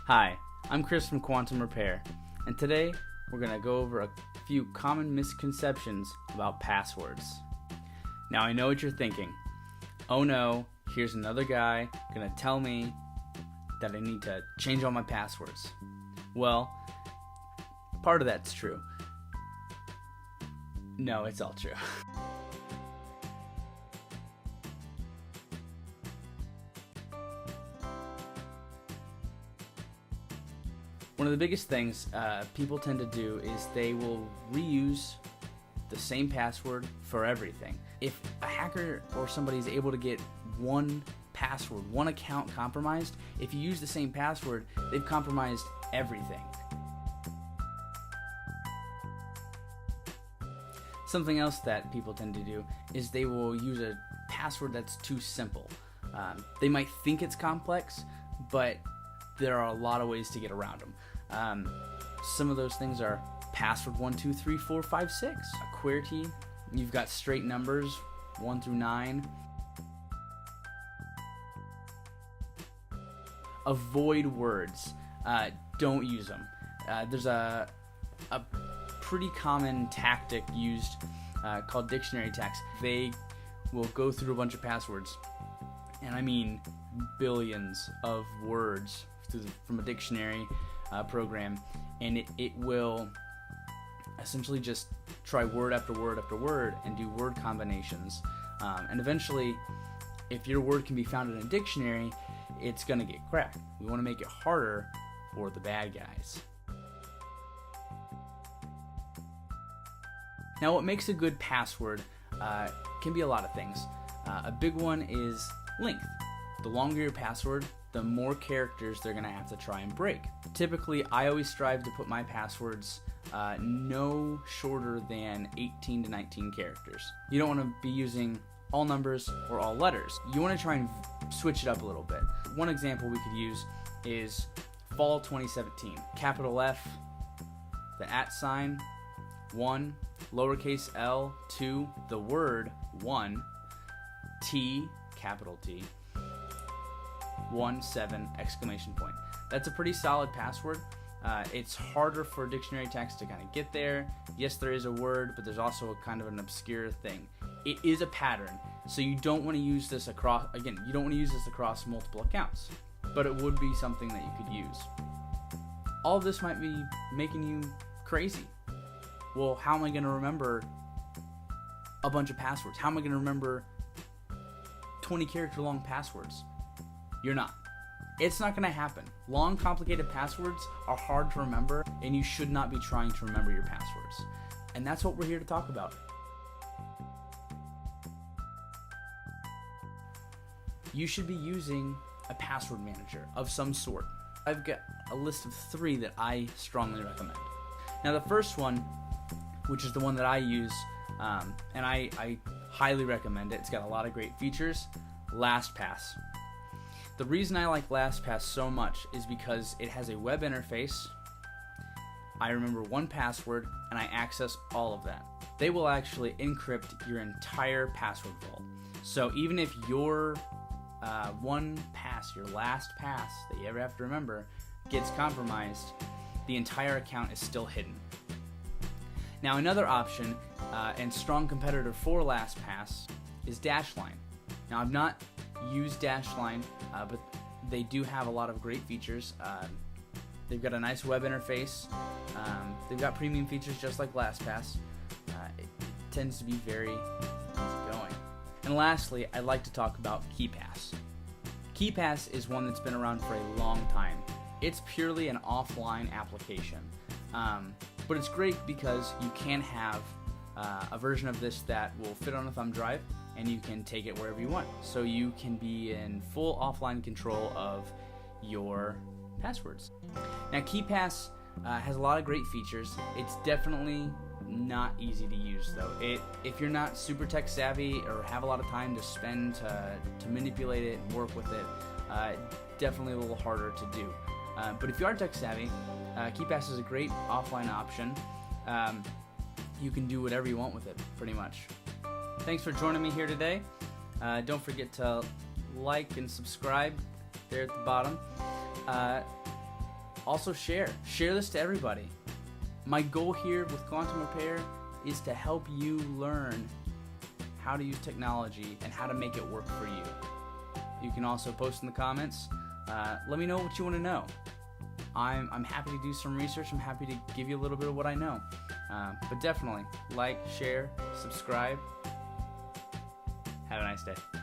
Hi, I'm Chris from Quantum Repair, and today we're going to go over a few common misconceptions about passwords. Now I know what you're thinking. Oh no, here's another guy going to tell me that I need to change all my passwords. Well, part of that's true. No, it's all true. One of the biggest things people tend to do is they will reuse the same password for everything. If a hacker or somebody is able to get one password, one account compromised, if you use the same password, they've compromised everything. Something else that people tend to do is they will use a password that's too simple. They might think it's complex, but there are a lot of ways to get around them. Some of those things are password 1, 2, 3, 4, 5, 6. A QWERTY, you've got straight numbers 1 through 9. Avoid words. Don't use them. There's a pretty common tactic used called dictionary attacks. They will go through a bunch of passwords, and I mean billions of words from a dictionary program, and it will essentially just try word after word after word and do word combinations, and eventually, if your word can be found in a dictionary, it's gonna get cracked. We want to make it harder for the bad guys. Now, what makes a good password can be a lot of things. A big one is length. The longer your password, the more characters they're going to have to try and break. Typically, I always strive to put my passwords no shorter than 18 to 19 characters. You don't want to be using all numbers or all letters. You want to try and switch it up a little bit. One example we could use is fall 2017. Capital F, the @ 1, lowercase l, 2, the word 1, T, capital T, 1, 7, exclamation point. That's a pretty solid password. It's harder for dictionary attacks to kind of get there. Yes, there is a word, but there's also a kind of an obscure thing. It is a pattern, so you don't want to use this across, again, you don't want to use this across multiple accounts, but it would be something that you could use. All of this might be making you crazy. Well, how am I going to remember a bunch of passwords? How am I going to remember 20 character long passwords? You're not. It's not going to happen. Long, complicated passwords are hard to remember, and you should not be trying to remember your passwords. And that's what we're here to talk about. You should be using a password manager of some sort. I've got a list of 3 that I strongly recommend. Now, the first one, which is the one that I use, and I highly recommend it. It's got a lot of great features. Lastpass. The reason I like Lastpass so much is because it has a web interface. I remember one password, and I access all of that. They will actually encrypt your entire password vault. So even if your your last pass that you ever have to remember, gets compromised, the entire account is still hidden. Now, another option and strong competitor for Lastpass is Dashline. Now, I've not used Dashline, but they do have a lot of great features. They've got a nice web interface. They've got premium features just like Lastpass. It tends to be very easygoing. And lastly, I'd like to talk about KeePass. KeePass is one that's been around for a long time. It's purely an offline application. But it's great because you can have a version of this that will fit on a thumb drive, and you can take it wherever you want. So you can be in full offline control of your passwords. Now, KeePass has a lot of great features. It's definitely not easy to use, though. If you're not super tech savvy or have a lot of time to spend to manipulate it and work with it, definitely a little harder to do. But if you are tech savvy, KeePass is a great offline option. You can do whatever you want with it, pretty much. Thanks for joining me here today. Don't forget to like and subscribe there at the bottom. Also share this to everybody. My goal here with Quantum Repair is to help you learn how to use technology and how to make it work for you. You can also post in the comments. Let me know what you want to know. I'm happy to do some research. I'm happy to give you a little bit of what I know. But definitely like, share, subscribe. Have a nice day.